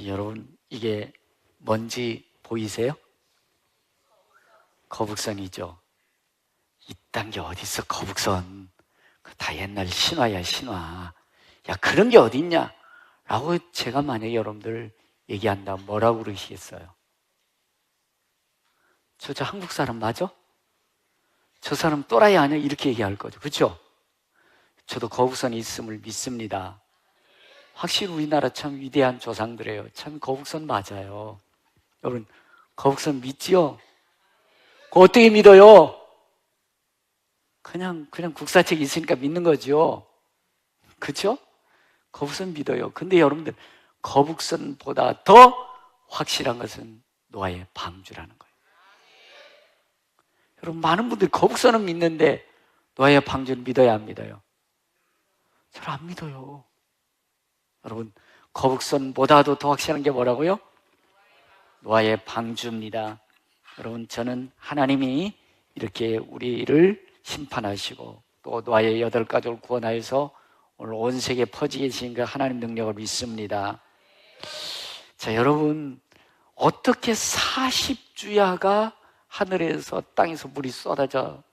여러분, 이게 뭔지 보이세요? 거북선이죠. 이딴 게 어딨어, 거북선. 다 옛날 신화야, 신화. 야, 그런 게 어딨냐? 라고 제가 만약에 여러분들 얘기한다면 뭐라고 그러시겠어요? 저 한국 사람 맞아? 저 사람 또라이 아니야? 이렇게 얘기할 거죠. 그렇죠? 저도 거북선이 있음을 믿습니다. 확실히 우리나라 참 위대한 조상들이에요. 참 거북선 맞아요. 여러분, 거북선 믿지요? 그거 어떻게 믿어요? 그냥 국사책이 있으니까 믿는 거죠. 그렇죠? 거북선 믿어요. 근데 여러분들, 거북선보다 더 확실한 것은 노아의 방주라는 거예요. 여러분, 많은 분들이 거북선은 믿는데 노아의 방주는 믿어야 안 믿어요? 잘 안 믿어요. 여러분, 거북선보다도 더 확실한 게 뭐라고요? 노아의 방주입니다. 여러분, 저는 하나님이 이렇게 우리를 심판하시고 또 노아의 8가족을 구원하여서 오늘 온 세계에 퍼지게 하신 그 하나님 능력을 믿습니다. 자, 여러분, 어떻게 40주야가 하늘에서 땅에서 물이 쏟아져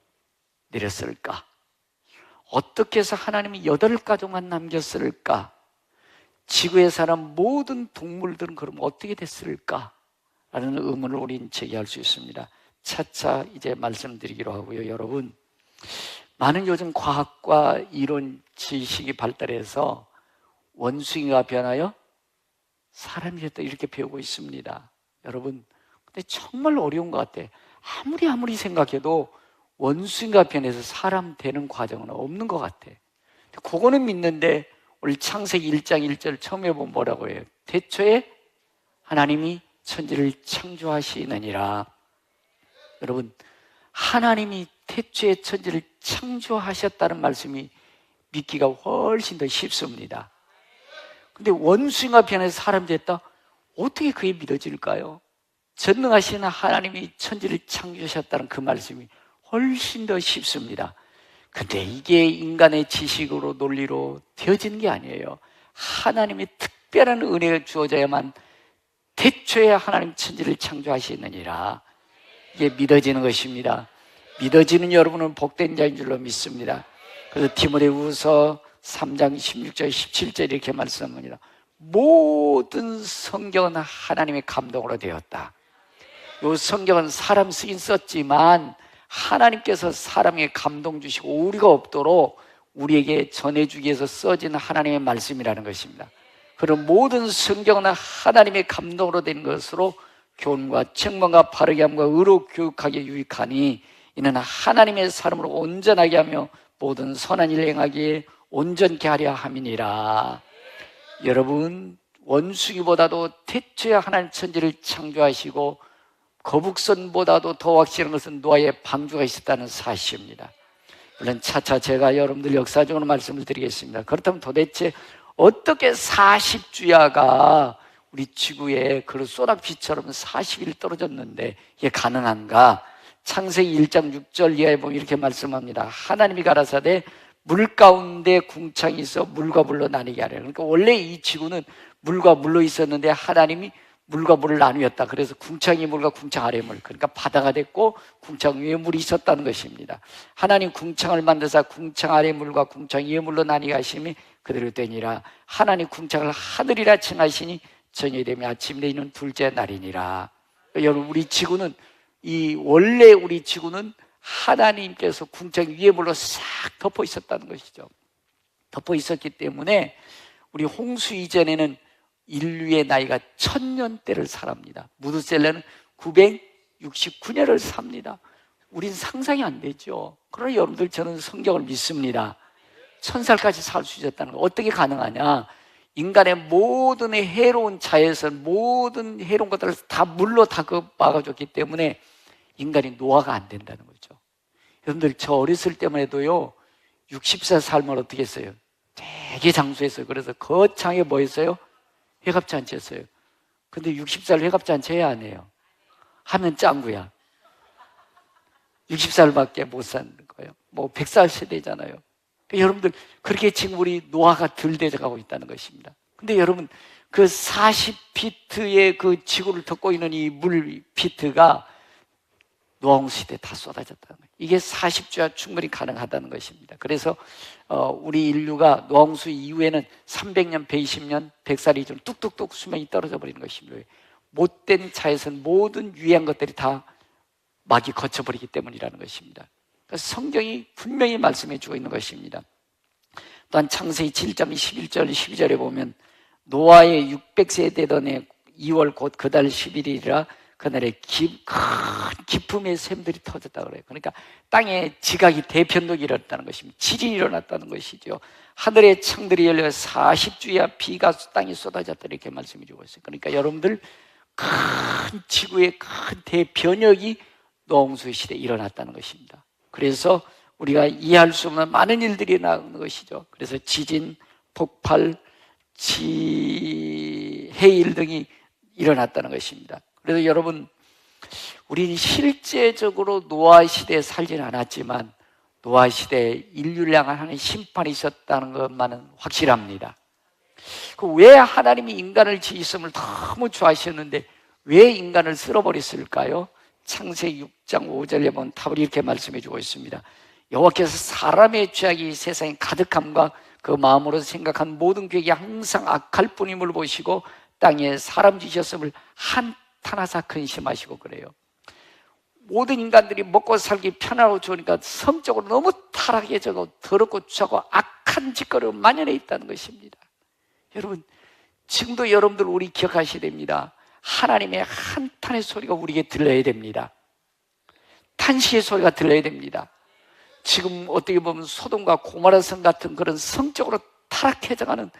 내렸을까? 어떻게 해서 하나님이 8가족만 남겼을까? 지구에 사는 모든 동물들은 그럼 어떻게 됐을까? 라는 의문을 우리는 제기할 수 있습니다. 차차 이제 말씀드리기로 하고요. 여러분, 많은 요즘 과학과 이론 지식이 발달해서 원숭이가 변하여 사람이 됐다 이렇게 배우고 있습니다. 여러분, 근데 정말 어려운 것 같아. 아무리 생각해도 원숭이가 변해서 사람 되는 과정은 없는 것 같아. 그거는 믿는데 오늘 창세기 1장 1절 처음에 보면 뭐라고 해요? 태초에 하나님이 천지를 창조하시느니라. 여러분, 하나님이 태초에 천지를 창조하셨다는 말씀이 믿기가 훨씬 더 쉽습니다. 근데 원숭이가 변해서 사람이 됐다? 어떻게 그게 믿어질까요? 전능하신 하나님이 천지를 창조하셨다는 그 말씀이 훨씬 더 쉽습니다. 근데 이게 인간의 지식으로 논리로 되어지는 게 아니에요. 하나님의 특별한 은혜가 주어져야만 태초에 하나님 천지를 창조하시느니라. 이게 믿어지는 것입니다. 믿어지는 여러분은 복된 자인 줄로 믿습니다. 그래서 디모데후서 3장 16절 17절 이렇게 말씀합니다. 모든 성경은 하나님의 감동으로 되었다. 이 성경은 사람 쓰긴 썼지만 하나님께서 사람에게 감동 주시고 오류가 없도록 우리에게 전해주기 위해서 써진 하나님의 말씀이라는 것입니다. 그런 모든 성경은 하나님의 감동으로 된 것으로 교훈과 책망과 바르게 함과 의로 교육하기에 유익하니 이는 하나님의 사람으로 온전하게 하며 모든 선한 일 행하기에 온전케 하려 함이니라. 여러분, 원숭이보다도 태초에 하나님 천지를 창조하시고 거북선보다도 더 확실한 것은 노아의 방주가 있었다는 사실입니다. 물론 차차 제가 여러분들 역사적으로 말씀을 드리겠습니다. 그렇다면 도대체 어떻게 40주야가 우리 지구에 그런 소나비처럼 40일 떨어졌는데 이게 가능한가? 창세기 1장 6절 이하에 보면 이렇게 말씀합니다. 하나님이 가라사대 물 가운데 궁창이 있어 물과 물로 나뉘게 하래요. 그러니까 원래 이 지구는 물과 물로 있었는데 하나님이 물과 물을 나누었다. 그래서 궁창 위 물과 궁창 아래 물, 그러니까 바다가 됐고 궁창 위에 물이 있었다는 것입니다. 하나님 궁창을 만드사 궁창 아래 물과 궁창 위에 물로 나뉘게 하심이 그대로 되니라. 하나님 궁창을 하늘이라 칭하시니 저녁이 되면 아침이 되는 둘째 날이니라. 여러분, 우리 지구는 원래 우리 지구는 하나님께서 궁창 위에 물로 싹 덮어 있었다는 것이죠. 덮어 있었기 때문에 우리 홍수 이전에는 인류의 나이가 1000년대를 살합니다. 무드셀라는 969년을 삽니다. 우린 상상이 안 되죠. 그러나 여러분들, 저는 성경을 믿습니다. 1000살까지 살 수 있었다는 거. 어떻게 가능하냐? 인간의 모든 해로운 자외선, 모든 해로운 것들을 다 물로 다 막아줬기 때문에 인간이 노화가 안 된다는 거죠. 여러분들, 저 어렸을 때만 해도요 60살 살면 어떻게 했어요? 되게 장수했어요. 그래서 거창에 뭐 했어요? 회갑잔치 했어요. 근데 60살 회갑잔치 해야 안 해요? 하면 짱구야. 60살밖에 못 사는 거예요. 뭐 100살 세대잖아요. 그러니까 여러분들, 그렇게 지금 우리 노화가 덜 돼가고 있다는 것입니다. 근데 여러분, 그 40피트의 그 지구를 덮고 있는 이 물 피트가 노아홍수 시대에 다 쏟아졌다는 거예요. 이게 40주야 충분히 가능하다는 것입니다. 그래서 우리 인류가 노아홍수 이후에는 300년, 120년, 100살이 좀 뚝뚝뚝 수명이 떨어져 버리는 것입니다. 못된 자에서는 모든 유해한 것들이 다 막이 거쳐버리기 때문이라는 것입니다. 그래서 성경이 분명히 말씀해 주고 있는 것입니다. 또한 창세기 7장 11절 12절에 보면 노아의 600세 되던 해 2월 곧 그 달 11일이라 그날에 큰 기품의 샘들이 터졌다 그래요. 그러니까 땅에 지각이 대편독이 일어났다는 것입니다. 지진이 일어났다는 것이죠. 하늘의 창들이 열려 40주야 비가 땅에 쏟아졌다 이렇게 말씀해 주고 있어요. 그러니까 여러분들 큰 지구의 큰 대변혁이 노아홍수 시대에 일어났다는 것입니다. 그래서 우리가 이해할 수 없는 많은 일들이 일어나는 것이죠. 그래서 지진, 폭발, 해일 등이 일어났다는 것입니다. 그래서 여러분, 우리는 실제적으로 노아 시대에 살지는 않았지만 노아 시대에 인류를 향한 하나님의 심판이 있었다는 것만은 확실합니다. 왜 하나님이 인간을 지으심을 너무 좋아하셨는데 왜 인간을 쓸어버렸을까요? 창세기 6장 5절에 보면 답을 이렇게 말씀해 주고 있습니다. 여호와께서 사람의 죄악이 세상에 가득함과 그 마음으로 생각한 모든 계획이 항상 악할 뿐임을 보시고 땅에 사람 지으셨음을 한탄하사 근심하시고 그래요. 모든 인간들이 먹고 살기 편하고 좋으니까 성적으로 너무 타락해져고 더럽고 추하고 악한 짓거리로 만연해 있다는 것입니다. 여러분, 지금도 여러분들 우리 기억하셔야 됩니다. 하나님의 한탄의 소리가 우리에게 들려야 됩니다. 탄식의 소리가 들려야 됩니다. 지금 어떻게 보면 소돔과 고모라성 같은 그런 성적으로 타락해져가는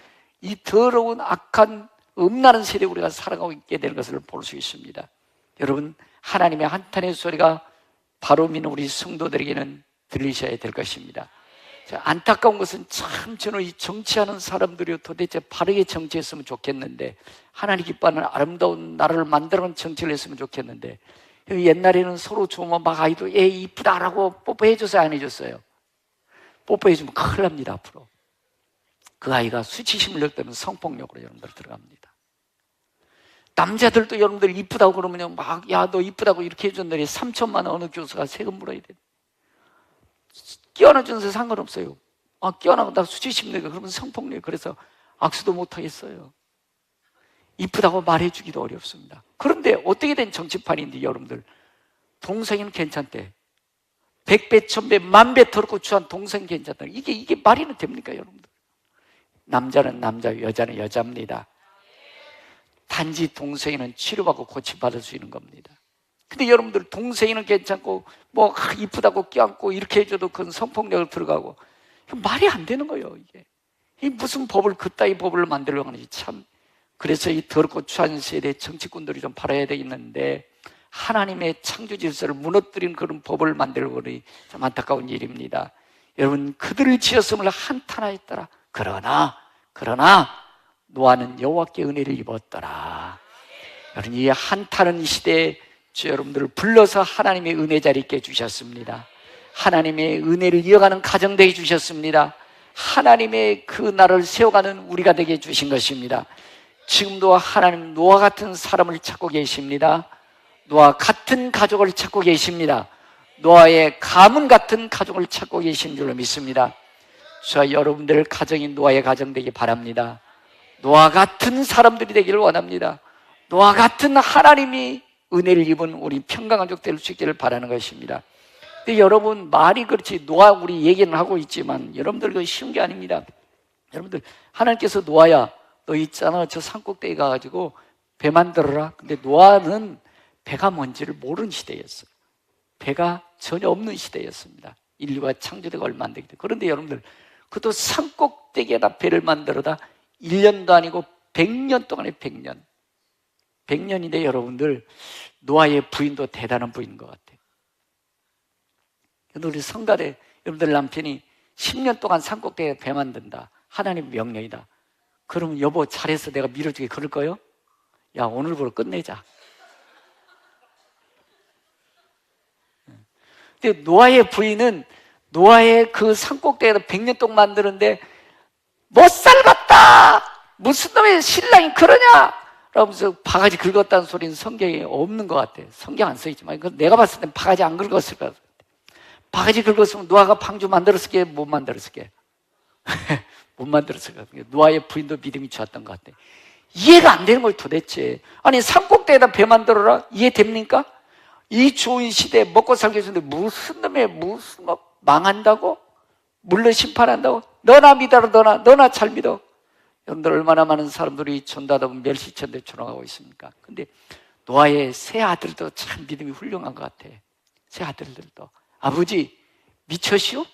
이 더러운 악한 음란한 세대에 우리가 살아가고 있게 되는 것을 볼 수 있습니다. 여러분, 하나님의 한탄의 소리가 바로 믿는 우리 성도들에게는 들리셔야 될 것입니다. 안타까운 것은 참 저는 이 정치하는 사람들이 도대체 바르게 정치했으면 좋겠는데, 하나님 기뻐하는 아름다운 나라를 만들어가는 정치를 했으면 좋겠는데, 옛날에는 서로 좋으면 막 아이도 애 이쁘다라고 뽀뽀해줘서 안 해줬어요. 뽀뽀해주면 큰일 납니다. 앞으로 그 아이가 수치심을 느끼면 성폭력으로 여러분들 들어갑니다. 남자들도 여러분들 이쁘다고 그러면 막 야 너 이쁘다고 이렇게 해줬는데 3천만 원 어느 교수가 세금 물어야 돼. 끼워놔 준서 상관없어요. 끼워놔고 나 수치심 내가 그러면 성폭력. 그래서 악수도 못 하겠어요. 이쁘다고 말해주기도 어렵습니다. 그런데 어떻게 된 정치판인데 여러분들, 동생은 괜찮대. 100배, 1000배, 10,000배 더럽고 추한 동생 괜찮다. 이게 말이나 됩니까 여러분들? 남자는 남자, 여자는 여자입니다. 단지 동생이는 치료받고 고침받을 수 있는 겁니다. 근데 여러분들 동생이는 괜찮고 뭐 이쁘다고 껴안고 이렇게 해줘도 그건 성폭력을 들어가고, 말이 안 되는 거예요. 이게 무슨 법을 그따위 법을 만들려고 하는지 참. 그래서 이 더럽고 추한 세대 정치꾼들이 좀 바라야 되겠는데, 하나님의 창조 질서를 무너뜨린 그런 법을 만들고 그러니 참 안타까운 일입니다. 여러분, 그들을 지었음을 한탄하였더라. 그러나 노아는 여호와께 은혜를 입었더라. 여러분, 이 한탄한 시대에 주 여러분들을 불러서 하나님의 은혜 자리에 있게 해주셨습니다. 하나님의 은혜를 이어가는 가정 되게 해주셨습니다. 하나님의 그 나라를 세워가는 우리가 되게 해주신 것입니다. 지금도 하나님 노아 같은 사람을 찾고 계십니다. 노아 같은 가족을 찾고 계십니다. 노아의 가문 같은 가족을 찾고 계신 줄로 믿습니다. 저와 여러분들 가정이 노아의 가정 되기 바랍니다. 노아 같은 사람들이 되기를 원합니다. 노아 같은 하나님이 은혜를 입은 우리 평강가족 될 수 있기를 바라는 것입니다. 근데 여러분, 말이 그렇지 노아 우리 얘기는 하고 있지만 여러분들 그거 쉬운 게 아닙니다. 여러분들, 하나님께서 노아야 너 있잖아 저 산꼭대기 가가지고 배 만들어라. 근데 노아는 배가 뭔지를 모르는 시대였어요. 배가 전혀 없는 시대였습니다. 인류가 창조되고 얼마 안 되기 때문에. 그런데 여러분들, 그것도 산꼭대기에다 배를 만들어다 1년도 아니고 100년 동안에 100년. 100년인데 여러분들, 노아의 부인도 대단한 부인인 것 같아요. 우리 성가대 여러분들 남편이 10년 동안 산꼭대기에 배 만든다. 하나님 명령이다. 그러면 여보 잘했어 내가 밀어주게 그럴 거요? 야 오늘부로 끝내자. 근데 노아의 부인은 노아의 그 산꼭대기에서 100년 동안 만드는데 못 살겠다 무슨 놈의 신랑이 그러냐? 라면서 바가지 긁었다는 소리는 성경에 없는 것 같아요. 성경 안 써있지만 내가 봤을 땐 바가지 안 긁었을 것 같아요. 바가지 긁었으면 노아가 방주 만들었을 게 못 만들었을 게 못 만들었을 것 같아요. 노아의 부인도 믿음이 좋았던 것 같아요. 이해가 안 되는 걸 도대체. 아니 산꼭대기에다 배 만들어라? 이해됩니까? 이 좋은 시대에 먹고 살기 위해서 무슨 놈의 무슨 망한다고? 물로 심판한다고? 너나 믿어라. 너나 잘 믿어. 여러분들 얼마나 많은 사람들이 전도하다 보면 멸시천대 조롱하고 있습니까? 근데 노아의 세 아들도 참 믿음이 훌륭한 것 같아. 세 아들들도. 아버지 미쳤시오?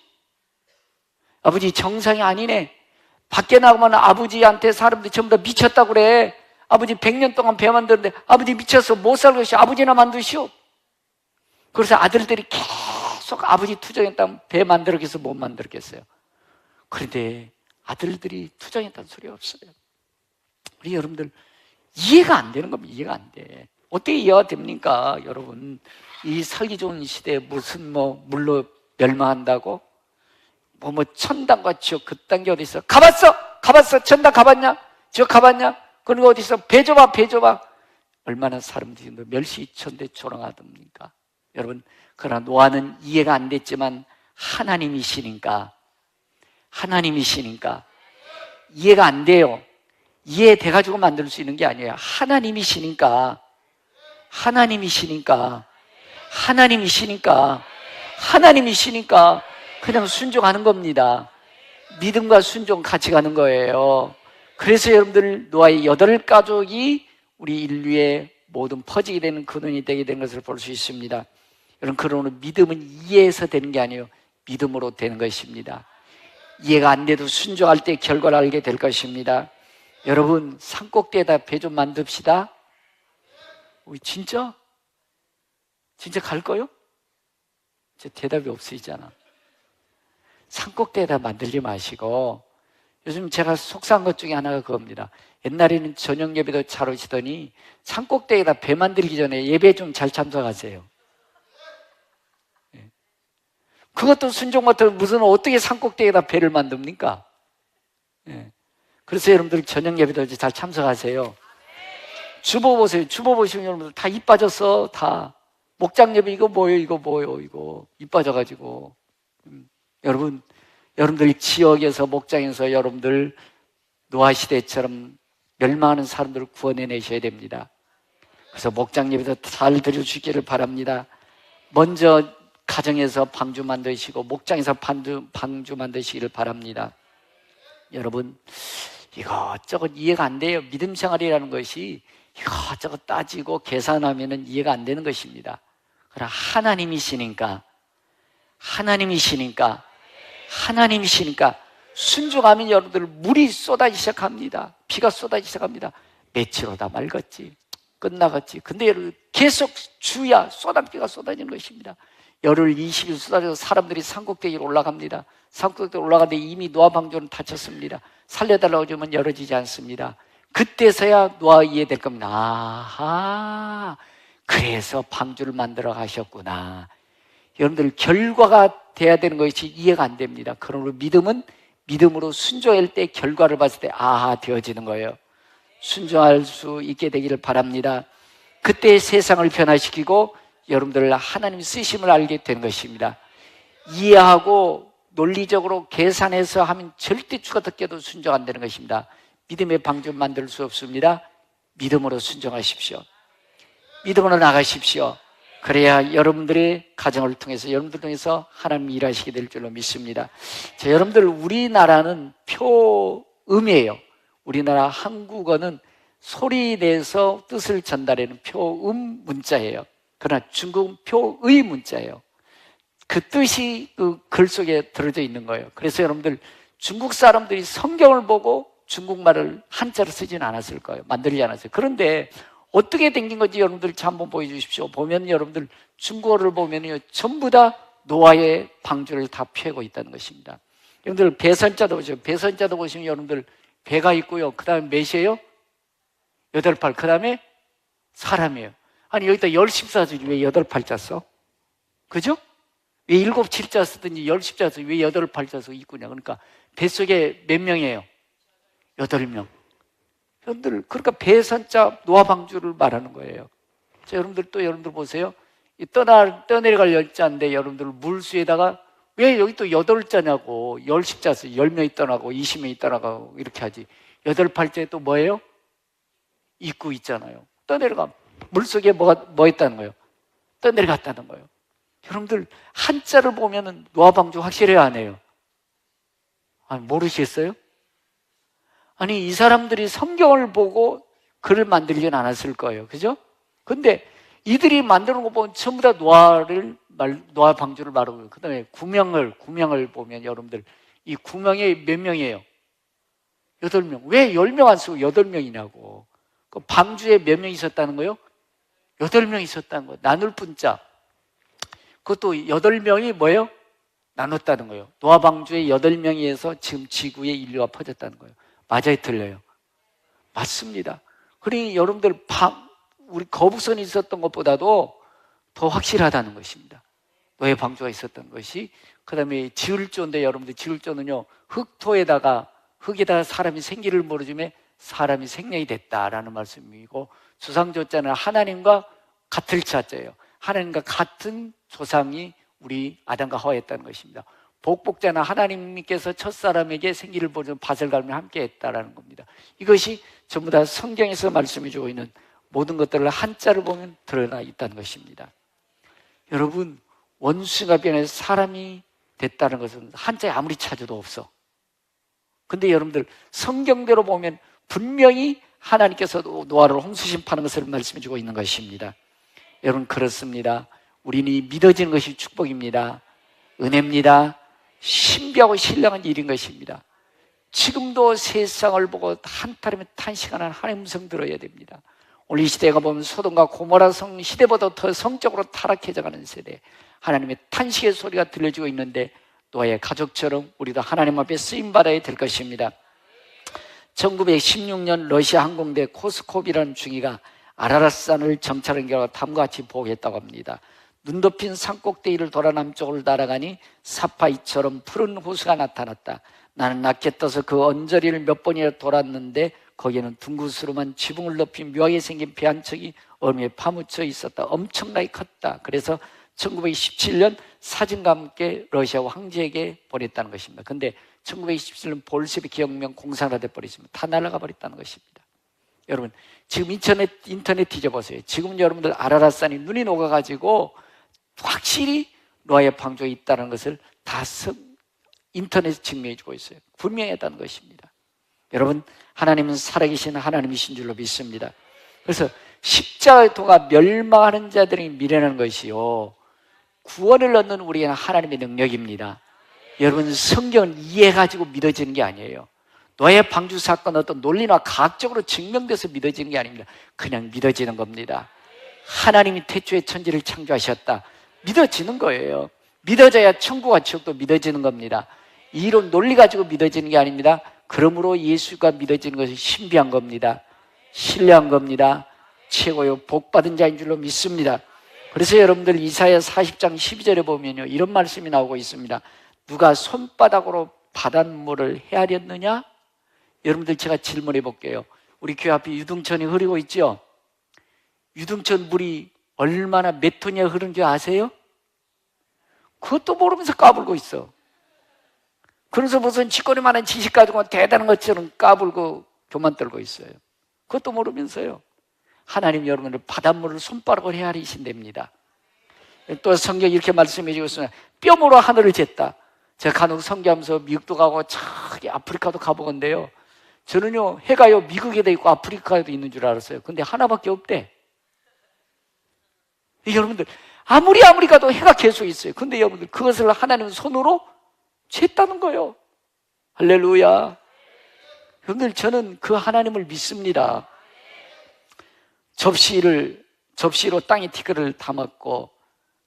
아버지 정상이 아니네. 밖에 나가면 아버지한테 사람들이 전부 다 미쳤다고 그래. 아버지 100년 동안 배 만드는데 아버지 미쳤어. 못 살겠어. 아버지나 만드시오. 그래서 아들들이 계속 아버지 투정했다면 배 만들었겠어, 못 만들었겠어요? 그런데 아들들이 투정했다는 소리 없어요. 우리 여러분들 이해가 안 되는 겁니다. 이해가 안 돼. 어떻게 이해가 됩니까? 여러분 이 살기 좋은 시대에 무슨 물로 멸망한다고? 천당과 지옥 그딴 게 어디 있어? 가봤어? 천당 가봤냐? 지옥 가봤냐? 그리고 어디 있어? 배 줘봐. 얼마나 사람들이 멸시천대 조롱하답니까? 여러분, 그러나 노아는 이해가 안 됐지만 하나님이시니까 이해가 안 돼요. 이해돼가지고 만들 수 있는 게 아니에요. 하나님이시니까 그냥 순종하는 겁니다. 믿음과 순종 같이 가는 거예요. 그래서 여러분들 노아의 8가족이 우리 인류의 모든 퍼지게 되는 근원이 되게 된 것을 볼 수 있습니다. 여러분, 그러므로 믿음은 이해해서 되는 게 아니에요. 믿음으로 되는 것입니다. 이해가 안 돼도 순종할 때 결과를 알게 될 것입니다. 여러분, 산꼭대에다 배 좀 만듭시다. 진짜 갈 거요? 대답이 없으시잖아. 산꼭대에다 만들지 마시고, 요즘 제가 속상한 것 중에 하나가 그겁니다. 옛날에는 저녁 예배도 잘 오시더니 산꼭대에다 배 만들기 전에 예배 좀 잘 참석하세요. 그것도 순종 못하면 무슨 어떻게 산꼭대에다 배를 만듭니까? 그래서 여러분들 저녁 예배도 잘 참석하세요. 주보 보세요. 주보 보시면 여러분들 다 입 빠졌어. 다 목장 예배 이거 뭐예요? 이거 입 빠져가지고. 여러분들 지역에서 목장에서 여러분들 노아 시대처럼 멸망하는 사람들을 구원해내셔야 됩니다. 그래서 목장 예배도 잘 드려주기를 바랍니다. 먼저 가정에서 방주 만드시고 목장에서 방주 만드시기를 바랍니다. 여러분, 이것저것 이해가 안 돼요. 믿음 생활이라는 것이 이것저것 따지고 계산하면 이해가 안 되는 것입니다. 그러나 하나님이시니까 순종하면 여러분들 물이 쏟아지기 시작합니다. 비가 쏟아지기 시작합니다. 며칠 오다 말겠지, 끝나겠지. 근데 여러분 계속 주야 비가 쏟아지는 것입니다. 열흘 20일 쏟아져서 사람들이 산꼭대기로 올라갑니다. 산꼭대기로 올라가는데 이미 노아 방주는 닫혔습니다. 살려달라고 하면 열어지지 않습니다. 그때서야 노아 이해될 겁니다. 아하, 그래서 방주를 만들어 가셨구나. 여러분들 결과가 돼야 되는 것이 이해가 안 됩니다. 그러므로 믿음은 믿음으로 순종할 때 결과를 봤을 때 아하 되어지는 거예요. 순종할 수 있게 되기를 바랍니다. 그때 세상을 변화시키고 여러분들 하나님 쓰심을 알게 되는 것입니다. 이해하고 논리적으로 계산해서 하면 절대 죽어 듣게도 순종 안 되는 것입니다. 믿음의 방주 만들 수 없습니다. 믿음으로 순종하십시오. 믿음으로 나가십시오. 그래야 여러분들의 가정을 통해서 여러분들 통해서 하나님이 일하시게 될 줄로 믿습니다. 자, 여러분들 우리나라는 표음이에요. 우리나라 한국어는 소리 내서 뜻을 전달하는 표음 문자예요. 그러나 중국은 표의 문자예요. 그 뜻이 그 글 속에 들어져 있는 거예요. 그래서 여러분들 중국 사람들이 성경을 보고 중국말을 한자로 쓰지는 않았을 거예요. 만들지 않았어요. 그런데 어떻게 생긴 건지 여러분들 한번 보여주십시오. 보면 여러분들 중국어를 보면요 전부 다 노아의 방주를 다 펴고 있다는 것입니다. 여러분들 배선자도 보시죠. 배선자도 보시면 여러분들 배가 있고요. 그 다음에 몇이에요? 8팔. 그 다음에 사람이에요. 아니 여기다 10십자지 왜 8팔자 써? 그죠? 왜 7칠자 쓰든지 10십자 왜 8팔자 써 있구냐. 그러니까 뱃속에 몇 명이에요? 8명. 여러분들, 그러니까 배선자 노아 방주를 말하는 거예요. 자, 여러분들 보세요. 이 떠내려갈 열자인데 여러분들 물수에다가 왜 여기 또 8자냐고. 10자서 10명이 떠나고 20명이 떠나가고 이렇게 하지. 8팔자에 또 뭐예요? 입구 있잖아요. 떠내려가. 물속에 뭐 있다는 거예요? 떠내려갔다는 거예요. 여러분들 한자를 보면은 노아 방주 확실해요, 안 해요? 아니, 모르시겠어요? 아니, 이 사람들이 성경을 보고 글을 만들진 않았을 거예요. 그죠? 근데 이들이 만드는 거 보면 전부 다 노아 방주를 말하고, 그 다음에 구명을 보면 여러분들, 이 구명이 몇 명이에요? 8명. 왜 10명 안 쓰고 8명이냐고. 그 방주에 몇 명 있었다는 거예요? 8명 있었다는 거예요. 나눌 분자. 그것도 8명이 뭐예요? 나눴다는 거예요. 노아 방주에 8명이 해서 지금 지구에 인류가 퍼졌다는 거예요. 맞아요, 틀려요? 맞습니다. 그러니 여러분들 우리 거북선이 있었던 것보다도 더 확실하다는 것입니다. 노예 방주가 있었던 것이. 그 다음에 지울조인데, 여러분들 지울조는요, 흙에다가 사람이 생기를 모르지만 사람이 생명이 됐다라는 말씀이고, 주상조자는 하나님과 같을 자자예요. 하나님과 같은 조상이 우리 아담과 하와였다는 것입니다. 복복자는 하나님께서 첫사람에게 생기를 보여준 밭을 갈며 함께 했다라는 겁니다. 이것이 전부 다 성경에서 말씀해 주고 있는 모든 것들을 한자를 보면 드러나 있다는 것입니다. 여러분, 원수가 변해서 사람이 됐다는 것은 한자에 아무리 찾아도 없어. 근데 여러분들 성경대로 보면 분명히 하나님께서 노아를 홍수 심판하는 것을 말씀해 주고 있는 것입니다. 여러분, 그렇습니다. 우리는 믿어지는 것이 축복입니다. 은혜입니다. 신비하고 신령한 일인 것입니다. 지금도 세상을 보고 한타름에 탄식하는 하나님의 음성 들어야 됩니다. 오늘 이 시대가 보면 소돔과 고모라 성 시대보다 더 성적으로 타락해져 가는 세대, 하나님의 탄식의 소리가 들려지고 있는데, 노아의 가족처럼 우리도 하나님 앞에 쓰임받아야 될 것입니다. 1916년 러시아 항공대 코스콥이라는 중위가 아라랏산을 정찰한 결과 다음과 같이 보고했다고 합니다. 눈 덮인 산 꼭대기를 돌아 남쪽으로 날아가니 사파이처럼 푸른 호수가 나타났다. 나는 낮게 떠서 그 언저리를 몇 번이나 돌았는데 거기에는 둥그스름한 지붕을 높인 묘하게 생긴 배 한 척이 얼음에 파묻혀 있었다. 엄청나게 컸다. 그래서 1917년 사진과 함께 러시아 황제에게 보냈다는 것입니다. 그런데 1927년 볼셰비키 혁명 공산화 돼버렸습니다. 다 날아가 버렸다는 것입니다. 여러분, 지금 인터넷 뒤져보세요. 지금 여러분들 아라랏산이 눈이 녹아가지고 확실히 노아의 방주에 있다는 것을 다 인터넷에 증명해주고 있어요. 분명했다는 것입니다. 여러분, 하나님은 살아계신 하나님이신 줄로 믿습니다. 그래서 십자가의 도가 멸망하는 자들이 미련한 것이요, 구원을 얻는 우리에게는 하나님의 능력입니다. 여러분, 성경을 이해해가지고 믿어지는 게 아니에요. 노아의 방주 사건 어떤 논리나 과학적으로 증명돼서 믿어지는 게 아닙니다. 그냥 믿어지는 겁니다. 하나님이 태초에 천지를 창조하셨다. 믿어지는 거예요. 믿어져야 천국과 지옥도 믿어지는 겁니다. 이론 논리 가지고 믿어지는 게 아닙니다. 그러므로 예수가 믿어지는 것이 신비한 겁니다. 신뢰한 겁니다. 최고요 복받은 자인 줄로 믿습니다. 그래서 여러분들 이사야 40장 12절에 보면요, 이런 말씀이 나오고 있습니다. 누가 손바닥으로 바닷물을 헤아렸느냐? 여러분들, 제가 질문해 볼게요. 우리 교회 앞에 유등천이 흐르고 있죠? 유등천 물이 얼마나 몇 톤이나 흐르는 줄 아세요? 그것도 모르면서 까불고 있어. 그래서 무슨 쥐꼬리 많은 지식 가지고 대단한 것처럼 까불고 교만 떨고 있어요. 그것도 모르면서요. 하나님 여러분을 바닷물을 손바닥으로 헤아리신답니다. 또 성경이 이렇게 말씀해 주고 있습니다. 뼘으로 하늘을 쟀다. 제가 간혹 선교하면서 미국도 가고 저기 아프리카도 가보건데요, 저는요, 해가요 미국에도 있고 아프리카에도 있는 줄 알았어요. 근데 하나밖에 없대. 여러분들, 아무리 가도 해가 계속 있어요. 근데 여러분들, 그것을 하나님은 손으로 쟀다는 거예요. 할렐루야. 여러분들, 저는 그 하나님을 믿습니다. 접시로 땅에 티끌을 담았고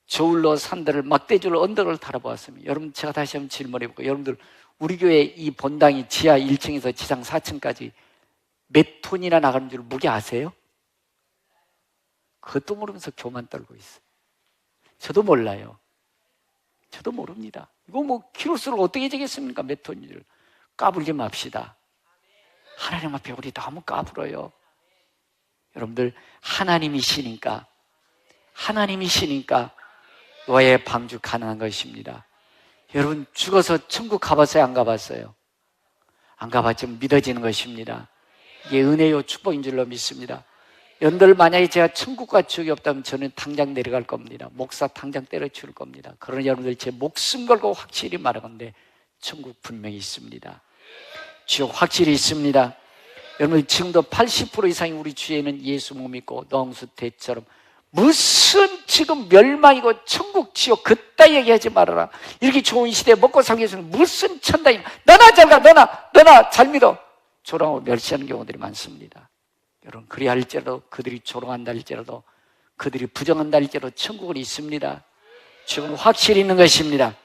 저울로 산들을, 막대줄로 언덕을 달아보았습니다. 여러분, 제가 다시 한번 질문해 볼게요. 여러분들, 우리 교회 이 본당이 지하 1층에서 지상 4층까지 몇 톤이나 나가는 줄 무게 아세요? 그것도 모르면서 교만 떨고 있어요. 저도 몰라요. 저도 모릅니다. 이거 뭐 키로수를 어떻게 재겠습니까? 몇 톤인지를. 까불지 맙시다. 하나님 앞에 우리 너무 까불어요. 여러분들, 하나님이시니까 노아의 방주 가능한 것입니다. 여러분, 죽어서 천국 가봤어요? 안 가봤어요? 안 가봤지만 믿어지는 것입니다. 이게 은혜요 축복인 줄로 믿습니다. 여러분들, 만약에 제가 천국과 지옥이 없다면 저는 당장 내려갈 겁니다. 목사 당장 때려 죽을 겁니다. 그러나 여러분들, 제 목숨 걸고 확실히 말하건대 천국 분명히 있습니다. 지옥 확실히 있습니다. 여러분, 지금도 80% 이상이 우리 주위에는 예수 못 믿고 노홍수 대처럼 무슨 지금 멸망이고 천국 지옥 그따 얘기하지 말아라. 이렇게 좋은 시대에 먹고 살기 위해서는 무슨 천당이, 너나 잘 가, 너나 잘 믿어, 조롱하고 멸시하는 경우들이 많습니다. 여러분, 그리 할지라도, 그들이 조롱한다 할지라도, 그들이 부정한다 할지라도 천국은 있습니다. 지금은 확실히 있는 것입니다.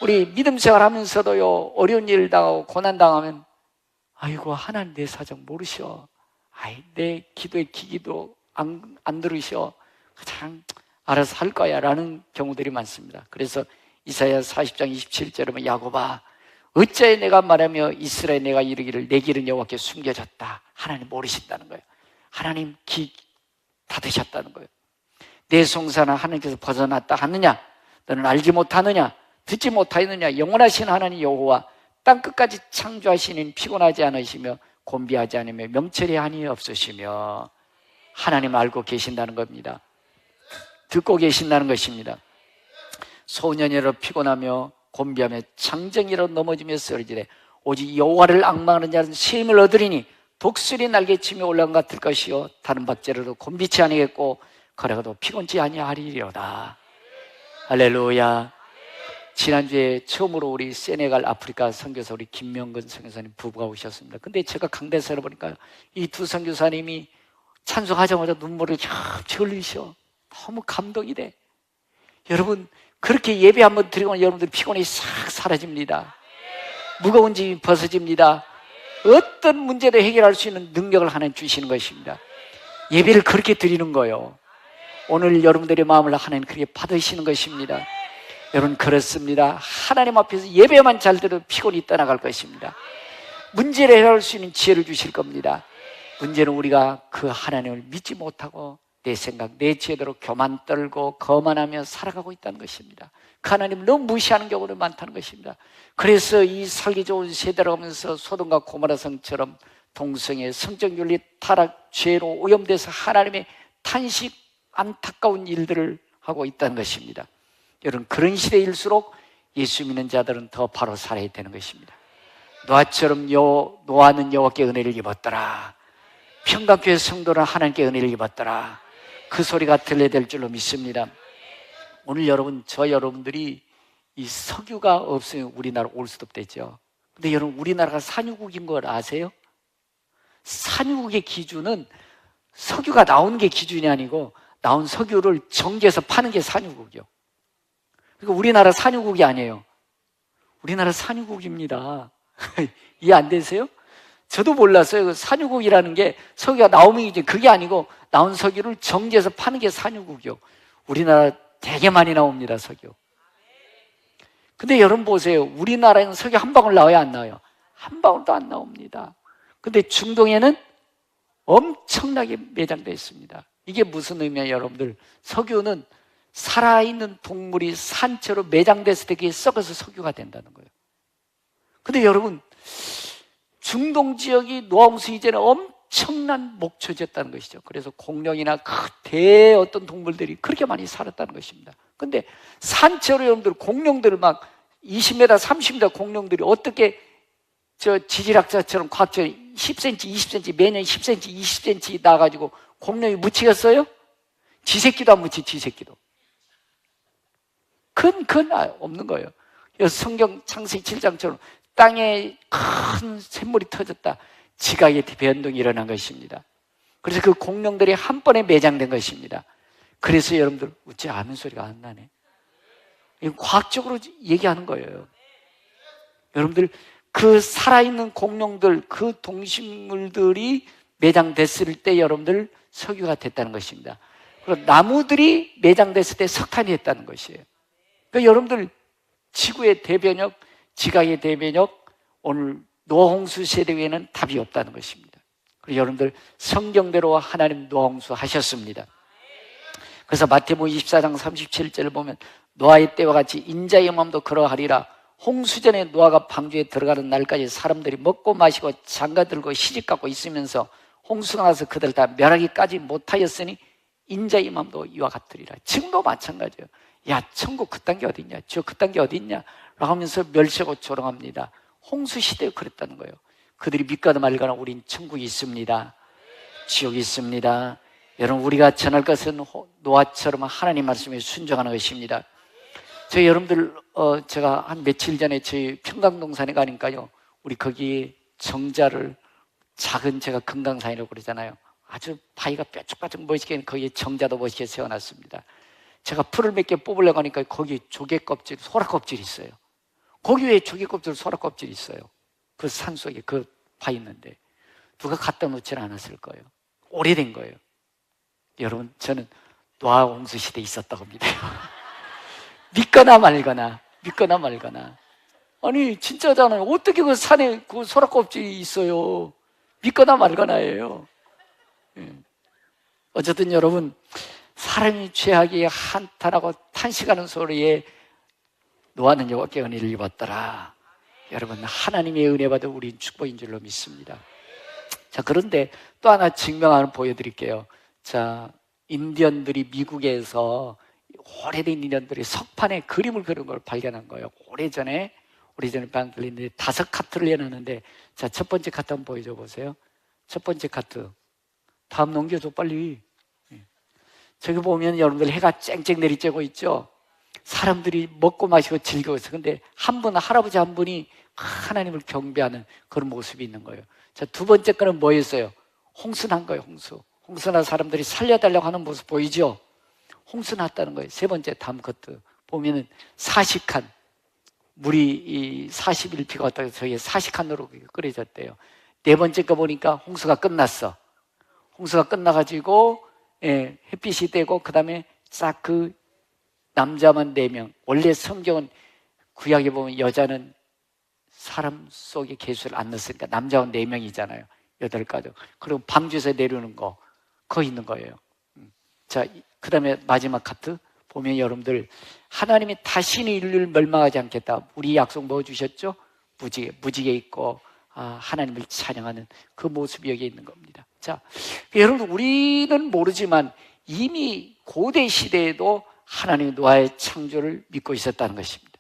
우리 믿음 생활하면서도요, 어려운 일 당하고 고난 당하면 아이고, 하나님 내 사정 모르셔, 내 기도에 기기도 안 들으셔, 그냥 알아서 할 거야 라는 경우들이 많습니다. 그래서 이사야 40장 27절에 보면, 야곱아, 어찌하여 내가 말하며 이스라엘 내가 이르기를 내 길은 여호와께 숨겨졌다. 하나님 모르신다는 거예요. 하나님 귀 닫으셨다는 거예요. 내 송사는 하나님께서 벗어났다 하느냐? 너는 알지 못하느냐? 듣지 못하느냐? 영원하신 하나님 여호와 땅끝까지 창조하시는 피곤하지 않으시며 곤비하지 않으며 명철이 한이 없으시며, 하나님 알고 계신다는 겁니다. 듣고 계신다는 것입니다. 소년이라 피곤하며 곤비하며 창정이라 넘어지며 쓰러지되 오직 여호와를 앙망하는 자는 쉼을 얻으리니 독수리 날개치며 올라간 것 같을 것이요 다른 박제라도 곤비치 아니겠고 걸어가도 피곤치 아니하리로다. 할렐루야. 지난주에 처음으로 우리 세네갈 아프리카 선교사 우리 김명근 선교사님 부부가 오셨습니다. 근데 제가 강대사를 보니까 이 두 선교사님이 찬송하자마자 눈물을 쫙 흘리셔. 너무 감동이 돼. 여러분, 그렇게 예배 한번 드리면 여러분들 피곤이 싹 사라집니다. 무거운 짐이 벗어집니다. 어떤 문제도 해결할 수 있는 능력을 하나님 주시는 것입니다. 예배를 그렇게 드리는 거예요. 오늘 여러분들의 마음을 하나님 그렇게 받으시는 것입니다. 여러분, 그렇습니다. 하나님 앞에서 예배만 잘 들어도 피곤이 떠나갈 것입니다. 문제를 해결할 수 있는 지혜를 주실 겁니다. 문제는 우리가 그 하나님을 믿지 못하고 내 생각, 내 지혜대로 교만 떨고 거만하며 살아가고 있다는 것입니다. 그 하나님을 너무 무시하는 경우도 많다는 것입니다. 그래서 이 살기 좋은 세대로 가면서 소돔과 고모라 성처럼 동성애, 성적 윤리 타락, 죄로 오염돼서 하나님의 탄식, 안타까운 일들을 하고 있다는 것입니다. 여러분, 그런 시대일수록 예수 믿는 자들은 더 바로 살아야 되는 것입니다. 노아처럼 노아는 여호와께 은혜를 입었더라. 평강교회 성도는 하나님께 은혜를 입었더라. 그 소리가 들려야 될 줄로 믿습니다. 오늘 여러분들이 이 석유가 없으면 우리나라 올 수도 없겠죠. 근데 여러분, 우리나라가 산유국인 걸 아세요? 산유국의 기준은 석유가 나오는 게 기준이 아니고 나온 석유를 정제해서 파는 게 산유국이요. 그러니까 우리나라 산유국이 아니에요. 우리나라 산유국입니다. 이해 안 되세요? 저도 몰랐어요. 산유국이라는 게 석유가 나오면 이제 그게 아니고 나온 석유를 정제해서 파는 게 산유국이요. 우리나라 되게 많이 나옵니다, 석유. 근데 여러분 보세요. 우리나라에는 석유 한 방울 나와요, 안 나와요? 한 방울도 안 나옵니다. 근데 중동에는 엄청나게 매장되어 있습니다. 이게 무슨 의미예요, 여러분들? 석유는 살아있는 동물이 산채로 매장됐을 때 그게 썩어서 석유가 된다는 거예요. 근데 여러분, 중동 지역이 노아홍수 이전에 엄청난 목초지였다는 것이죠. 그래서 공룡이나 어떤 동물들이 그렇게 많이 살았다는 것입니다. 근데 산채로 여러분들 공룡들을 막 20m, 30m 공룡들이 어떻게 지질학자처럼 과학적으로 10cm, 20cm, 매년 10cm, 20cm 나가지고 공룡이 묻히겠어요? 쥐새끼도 안 묻히, 쥐새끼도. 없는 거예요. 성경 창세기 7장처럼 땅에 큰 샘물이 터졌다. 지각의 변동이 일어난 것입니다. 그래서 그 공룡들이 한 번에 매장된 것입니다. 그래서 여러분들 웃지 않은 소리가 안 나네. 이건 과학적으로 얘기하는 거예요. 여러분들, 그 살아있는 공룡들, 그 동식물들이 매장됐을 때 여러분들 석유가 됐다는 것입니다. 그리고 나무들이 매장됐을 때 석탄이 됐다는 것이에요. 그러니까 여러분들 지구의 대변역, 지각의 대변역, 오늘 노홍수 세대 외에는 답이 없다는 것입니다. 그리고 여러분들 성경대로 하나님 노홍수 하셨습니다. 그래서 마태복음 24장 37절을 보면 노아의 때와 같이 인자의 마음도 그러하리라. 홍수전에 노아가 방주에 들어가는 날까지 사람들이 먹고 마시고 장가들고 시집가고 있으면서 홍수가 나서 그들 다 멸하기까지 못하였으니 인자의 마음도 이와 같으리라. 지금도 마찬가지예요. 야, 천국 그딴 게 어딨냐, 저 그딴 게 어딨냐 라고 하면서 멸시하고 조롱합니다. 홍수 시대에 그랬다는 거예요. 그들이 믿거나 말거나 우린 천국이 있습니다, 지옥이 있습니다. 여러분, 우리가 전할 것은 노아처럼 하나님 말씀에 순종하는 것입니다. 저희 여러분들 제가 한 며칠 전에 저희 평강동산에 가니까요, 우리 거기 정자를, 작은 제가 금강산이라고 그러잖아요. 아주 바위가 뾰족뾰족 멋있게 거기에 정자도 멋있게 세워놨습니다. 제가 풀을 몇 개 뽑으려고 하니까 거기 조개 껍질, 소라 껍질이 있어요. 거기 왜 조개 껍질, 소라 껍질이 있어요? 그 산속에 그 바위 있는데 누가 갖다 놓지는 않았을 거예요. 오래된 거예요. 여러분, 저는 노아 홍수 시대에 있었다고 믿어요. 믿거나 말거나, 믿거나 말거나. 아니, 진짜잖아요. 어떻게 그 산에 그 소라 껍질이 있어요? 믿거나 말거나예요. 어쨌든 여러분, 사람이 죄악에 한탄하고 탄식하는 소리에 노아는 여호와께 은혜를 입었더라. 여러분, 하나님의 은혜 받아 우린 축복인 줄로 믿습니다. 자, 그런데 또 하나 증명하는 보여드릴게요. 자, 인디언들이 미국에서, 오래된 인디언들이 석판에 그림을 그린 걸 발견한 거예요. 오래전에 발견했는데 5카트를 내놨는데, 자, 첫 번째 카트 한번 보여줘 보세요. 첫 번째 카트. 다음 넘겨줘, 빨리. 저기 보면 여러분들 해가 쨍쨍 내리쬐고 있죠? 사람들이 먹고 마시고 즐기고 있어요. 근데 할아버지 한 분이 하나님을 경배하는 그런 모습이 있는 거예요. 자, 두 번째 거는 뭐였어요? 홍수 난 거예요, 홍수. 홍수 난 사람들이 살려달라고 하는 모습 보이죠? 홍수 났다는 거예요. 세 번째, 다음 것도 보면은 40칸. 물이 41피가 왔다고 해서 저게 40칸으로 끓여졌대요. 네 번째 거 보니까 홍수가 끝났어. 홍수가 끝나가지고, 햇빛이 되고, 그 다음에 싹 그 남자만 4명. 원래 성경은 구약에 보면 여자는 사람 속에 계수를 안 넣었으니까 남자만 4명이잖아요. 8가족. 그리고 방주에서 내려오는 거, 그거 있는 거예요. 자, 그 다음에 마지막 카트 보면 여러분들, 하나님이 다시는 인류를 멸망하지 않겠다. 우리 약속 뭐 주셨죠? 무지개 있고, 하나님을 찬양하는 그 모습이 여기 있는 겁니다. 자, 여러분, 우리는 모르지만 이미 고대 시대에도 하나님의 노아의 창조를 믿고 있었다는 것입니다.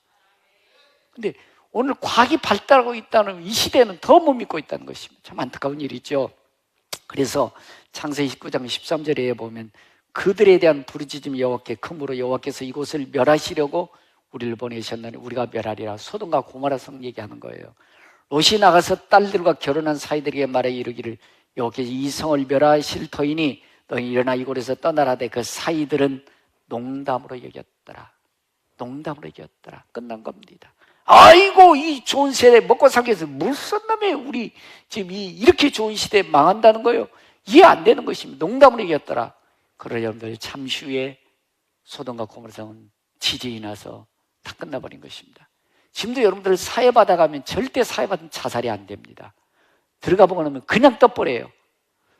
근데 오늘 과학이 발달하고 있다는 이 시대는 더 못 믿고 있다는 것입니다. 참 안타까운 일이죠. 그래서 창세기 19장 13절에 보면 그들에 대한 부르짖음이 여호와께 크므로 여호와께서 이곳을 멸하시려고 우리를 보내셨나니 우리가 멸하리라. 소돔과 고모라 성 얘기하는 거예요. 롯이 나가서 딸들과 결혼한 사이들에게 말해 이르기를 여호와께서 이 성을 멸하실 터이니 너희 일어나 이곳에서 떠나라되 그 사이들은 농담으로 여겼더라. 농담으로 여겼더라. 끝난 겁니다. 아이고, 이 좋은 세대 먹고 살기 위해서 무슨 놈에 우리 지금 이렇게 좋은 시대에 망한다는 거예요. 이해 안 되는 것입니다. 농담으로 여겼더라. 그러나 여러분들 잠시 후에 소돔과 고모라성은 지진이 나서 다 끝나버린 것입니다. 지금도 여러분들 사회받아 가면 절대 사회받으면 자살이 안 됩니다. 들어가 보고 나면 그냥 떠버려요.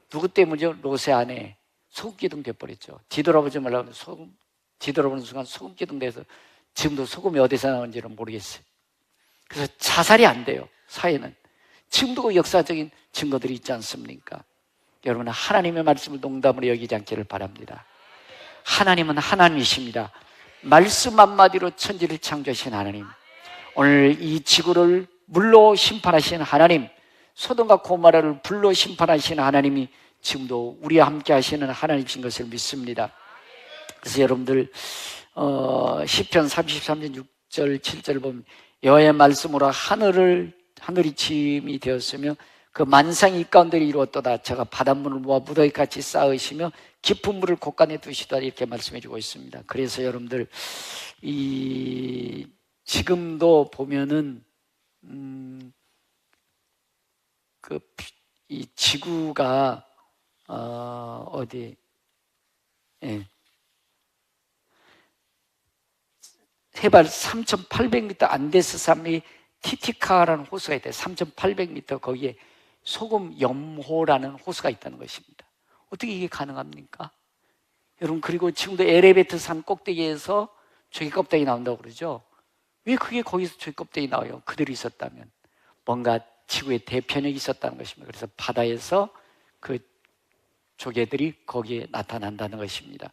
누구 때문이죠? 롯의 아내 소금기둥 돼버렸죠. 뒤돌아보지 말라고 뒤돌아보는 순간 소금기둥 돼서 지금도 소금이 어디서 나오는지는 모르겠어요. 그래서 자살이 안 돼요. 사회는. 지금도 그 역사적인 증거들이 있지 않습니까? 여러분, 하나님의 말씀을 농담으로 여기지 않기를 바랍니다. 하나님은 하나님이십니다. 말씀 한마디로 천지를 창조하신 하나님, 오늘 이 지구를 물로 심판하신 하나님, 소돔과 고모라를 불로 심판하신 하나님이 지금도 우리와 함께 하시는 하나님이신 것을 믿습니다. 그래서 여러분들 시편 33편 6절 7절을 보면 여호와의 말씀으로 하늘이 짐이 되었으며 그 만상이 이 가운데 이루었도다. 제가 바닷물을 모아 무더기같이 쌓으시며 깊은 물을 곳간에 두시다. 이렇게 말씀해 주고 있습니다. 그래서 여러분들 지금도 보면은 이 지구가 해발 3,800m 안 돼서 사람이 티티카라는 호수가 있대요. 3,800m 거기에 소금 염호라는 호수가 있다는 것입니다. 어떻게 이게 가능합니까? 여러분, 그리고 지금도 에레베트 산 꼭대기에서 조개 껍데기 나온다고 그러죠. 왜 그게 거기서 조개 껍데기 나와요? 그대로 있었다면 뭔가 지구의 대편역이 있었다는 것입니다. 그래서 바다에서 그 조개들이 거기에 나타난다는 것입니다.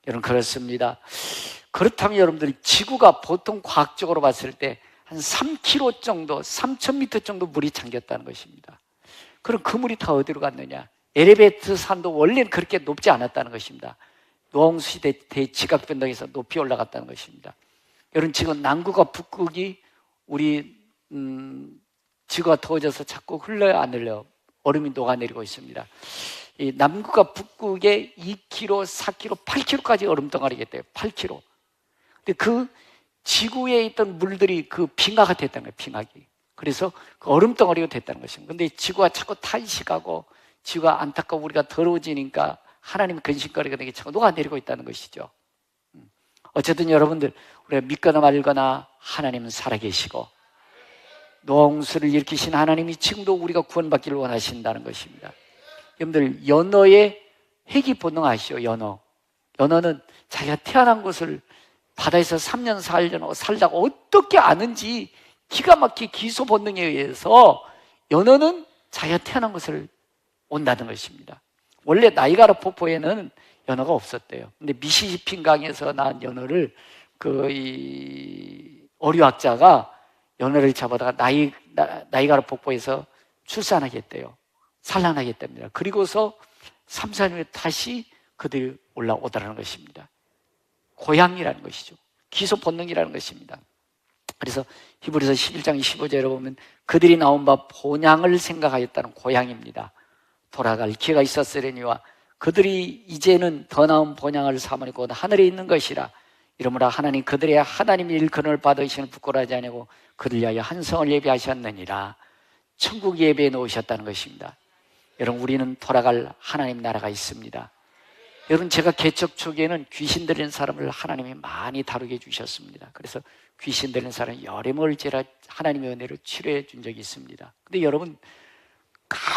여러분, 그렇습니다. 그렇다면 여러분들이 지구가 보통 과학적으로 봤을 때 한 3km 정도, 3,000m 정도 물이 잠겼다는 것입니다. 그럼 그 물이 다 어디로 갔느냐? 에레베트 산도 원래는 그렇게 높지 않았다는 것입니다. 노홍수 시대 대지각 변동에서 높이 올라갔다는 것입니다. 여러분, 지금 남극과 북극이 우리 지구가 더워져서 자꾸 흘러요, 안 흘러요? 얼음이 녹아내리고 있습니다. 이 남극과 북극에 2km, 4km, 8km까지 얼음 덩어리가 있대요. 8km. 근데 그 지구에 있던 물들이 그 빙하가 됐다는 거예요, 빙하기. 그래서 그 얼음 덩어리가 됐다는 것입니다. 근데 지구가 자꾸 탄식하고 지구가 안타까워 우리가 더러워지니까 하나님의 근심거리가 되게 자꾸 녹아내리고 있다는 것이죠. 어쨌든 여러분들, 우리가 믿거나 말거나 하나님은 살아계시고 노홍수를 일으키신 하나님이 지금도 우리가 구원받기를 원하신다는 것입니다. 여러분들, 연어의 회귀 본능 아시죠? 연어는 자기가 태어난 곳을 바다에서 3년 4년 살다가 어떻게 아는지 기가 막히게 기소 본능에 의해서 연어는 자기가 태어난 곳을 온다는 것입니다. 원래 나이가라 폭포에는 연어가 없었대요. 근데 미시시피 강에서 낳은 연어를 이 어류학자가 연어를 잡아다가 나이가라 폭포에서 출산하겠대요. 산란하겠답니다. 그리고서 3, 4년 후에 다시 그들이 올라오더라는 것입니다. 고향이라는 것이죠. 기소 본능이라는 것입니다. 그래서 히브리서 11장 15절에 보면 그들이 나온 바 본향을 생각하였다는 고향입니다. 돌아갈 기회가 있었으려니와 그들이 이제는 더 나은 본향을 삼으니 곧 하늘에 있는 것이라. 이러므로 하나님 그들의 하나님의 일컬음을 받으시는 부끄러워하지 아니하고 그들 위하여 한 성을 예비하셨느니라. 천국 예배에 놓으셨다는 것입니다. 여러분, 우리는 돌아갈 하나님 나라가 있습니다. 여러분, 제가 개척 초기에는 귀신 들리는 사람을 하나님이 많이 다루게 해주셨습니다. 그래서 귀신 들리는 사람 열에 멀지라 하나님의 은혜로 치료해 준 적이 있습니다. 근데 여러분,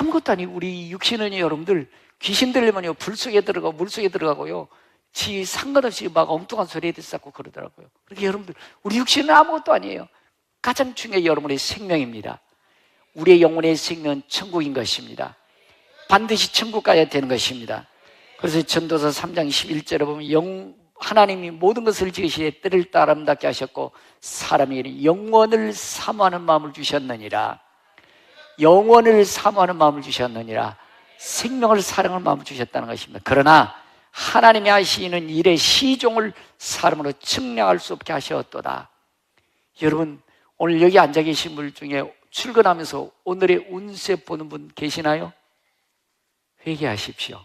아무것도 아니고 우리 육신은요, 여러분들 귀신 들리면요 불 속에 들어가고 물 속에 들어가고요 지 상관없이 막 엉뚱한 소리 듣고 그러더라고요. 그러니까 여러분들, 우리 육신은 아무것도 아니에요. 가장 중요한 여러분의 생명입니다. 우리의 영혼의 생명은 천국인 것입니다. 반드시 천국 가야 되는 것입니다. 그래서 전도서 3장 11절에 보면 하나님이 모든 것을 지으시되 때를 따라 아름답게 하셨고 사람에게 영원을 사모하는 마음을 주셨느니라. 영원을 사모하는 마음을 주셨느니라. 생명을 사랑하는 마음을 주셨다는 것입니다. 그러나 하나님이 하시는 일의 시종을 사람으로 측량할 수 없게 하셨도다. 여러분, 오늘 여기 앉아 계신 분 중에 출근하면서 오늘의 운세 보는 분 계시나요? 회개하십시오.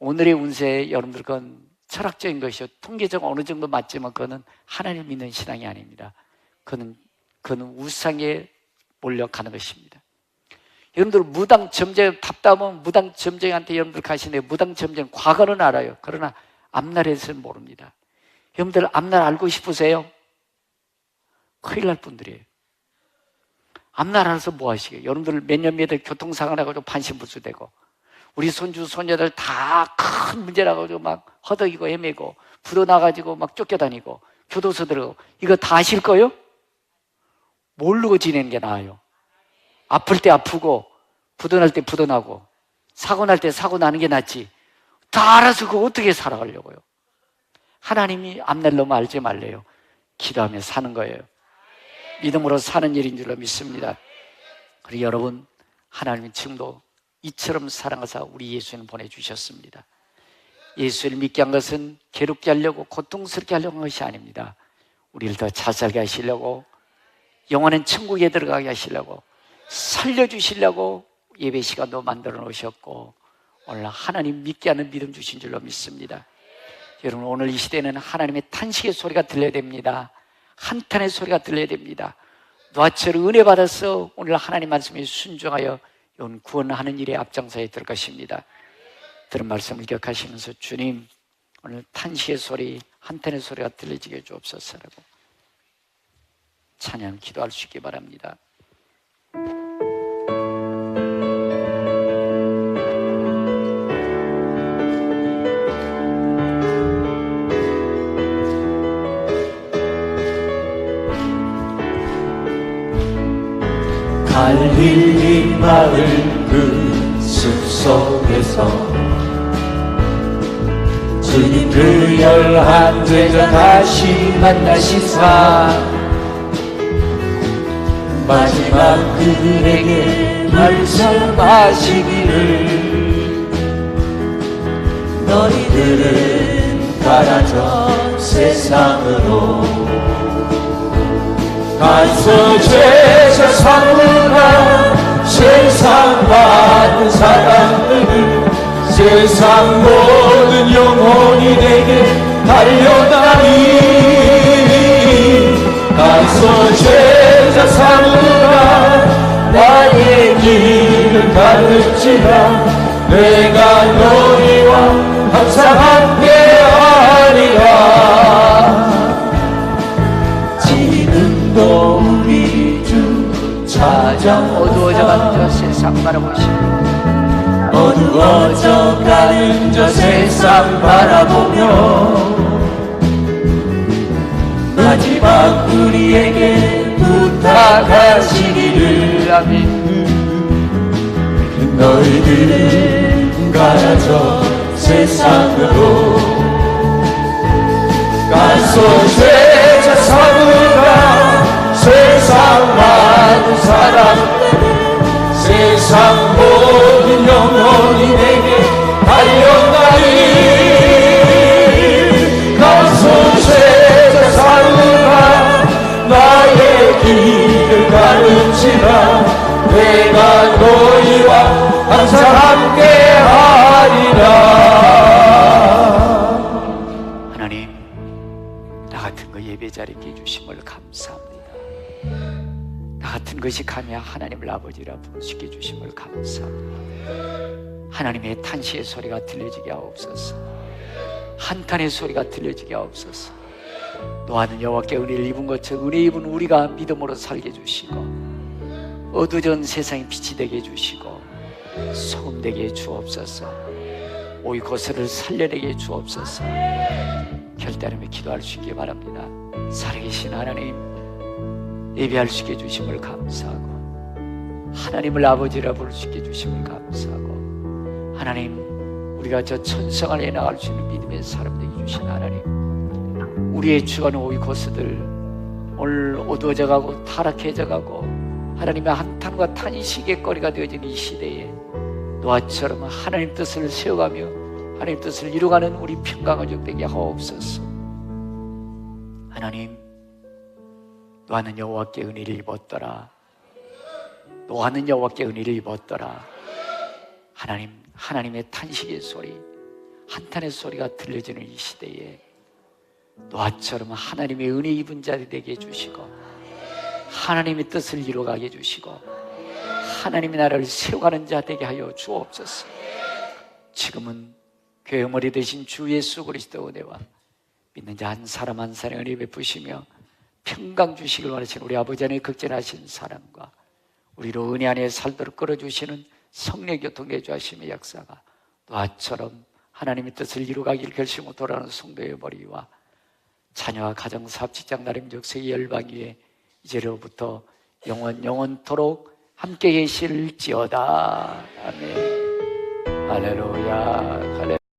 오늘의 운세, 여러분들, 그건 철학적인 것이요 통계적으로 어느 정도 맞지만 그거는 하나님을 믿는 신앙이 아닙니다. 그거는 우상에 몰려가는 것입니다. 여러분들, 무당점쟁이 답답하면 무당점쟁이한테 여러분들 가시네. 무당점쟁이 과거는 알아요. 그러나 앞날에서는 모릅니다. 여러분들, 앞날 알고 싶으세요? 큰일 날 분들이에요. 앞날 알아서 뭐 하시게요? 여러분들 몇 년 몇해 교통사고 나가지고 반신불수되고 우리 손주 손녀들 다 큰 문제 나가지고 막 허덕이고 헤매고 부도 나가지고 막 쫓겨다니고 교도소 들어가고 이거 다 아실 거예요? 모르고 지내는 게 나아요. 아플 때 아프고 부도 날 때 부도 나고 사고 날 때 사고 나는 게 낫지. 다 알아서 그거 어떻게 살아가려고요? 하나님이 앞날 너무 알지 말래요. 기도하며 사는 거예요. 믿음으로 사는 일인 줄로 믿습니다. 그리고 여러분, 하나님은 지금도 이처럼 사랑하사 우리 예수님을 보내주셨습니다. 예수를 믿게 한 것은 괴롭게 하려고 고통스럽게 하려고 한 것이 아닙니다. 우리를 더 잘 살게 하시려고, 영원한 천국에 들어가게 하시려고, 살려주시려고 예배 시간도 만들어 놓으셨고 오늘 하나님 믿게 하는 믿음 주신 줄로 믿습니다. 여러분, 오늘 이 시대는 하나님의 탄식의 소리가 들려야 됩니다. 한탄의 소리가 들려야 됩니다. 노아처럼 은혜 받아서 오늘 하나님 말씀에 순종하여 구원하는 일에 앞장서야 될 것입니다. 들은 말씀을 기억하시면서 주님, 오늘 탄식의 소리, 한탄의 소리가 들려지게 주옵소서라고 찬양 기도할 수 있기 바랍니다. 갈릴리 마을 그 숲속에서 주님 그 11제자 다시 만나시사 마지막 그들에게 말씀하시기를 너희들은 가라져 세상으로 가서 제자 삼으라 세상 많은 사람들을 세상 모든 영혼이 내게 달려나니 가서 제자 삼으라 나의 길을 가르치라 내가 너희와 항상 함께하리라 지금도 우리 주 찾아오사 어두워져가는 저 세상 바라보시고 어두워져가는 저 세상 바라보며 마지막 우리에게 부탁하시기를 아멘. 너희들은 가라져 세상으로 가서 제자 삼으라 세상 많은 사람들은 세상 모든 영혼이 내게 달려나니 가서 제자 삼으라 나의 길을 가르치라 내가 너희와 항상 함께하리라. 하나님, 나 같은 거 예배 자리에 주심을 감사합니다. 나 같은 것이 가며 하나님을 아버지라 부르시게 주심을 감사합니다. 하나님의 탄시의 소리가 들려지게 하옵소서. 한탄의 소리가 들려지게 하옵소서. 노하는 여호와께 은혜를 입은 것처럼 은혜 입은 우리가 믿음으로 살게 해주시고 어두운 세상에 빛이 되게 해주시고 소금 되게 해주옵소서. 오이 고스를 살려내게 해주옵소서. 결단하며 기도할 수 있게 바랍니다. 살아계신 하나님, 예배할 수 있게 해주심을 감사하고 하나님을 아버지라 부를 수 있게 해주심을 감사하고 하나님, 우리가 저 천성을 해나갈 수 있는 믿음의 사람 되게 주신 하나님, 우리의 주관은 오이 고스들 오늘 어두워져가고 타락해져가고 하나님의 한탄과 탄식의 거리가 되어진 이 시대에 노아처럼 하나님 뜻을 세워가며 하나님 뜻을 이루어가는 우리 평강가족 되게 하옵소서. 하나님, 노아는 여호와께 은혜를 입었더라. 노아는 여호와께 은혜를 입었더라. 하나님, 하나님의 탄식의 소리, 한탄의 소리가 들려지는 이 시대에 노아처럼 하나님의 은혜 입은 자들이 되게 해주시고 하나님의 뜻을 이루어가게 해주시고 하나님의 나라를 세워가는 자 되게 하여 주옵소서. 지금은 교회 머리 되신 주 예수 그리스도 은혜와 믿는 자 한 사람 한 사람의 은혜 베푸시며 평강 주시길 원하시는 우리 아버지 안에 극진하신 사랑과 우리로 은혜 안에 살도록 끌어주시는 성령 교통해 주하심의 역사가 노아처럼 하나님의 뜻을 이루어가기를 결심하고 돌아오는 성도의 머리와 자녀와 가정, 사업, 직장, 나름적 세계 열방 위에 이제로부터 영원토록 함께 계실지어다. 아멘. 할렐루야. 할렐루야.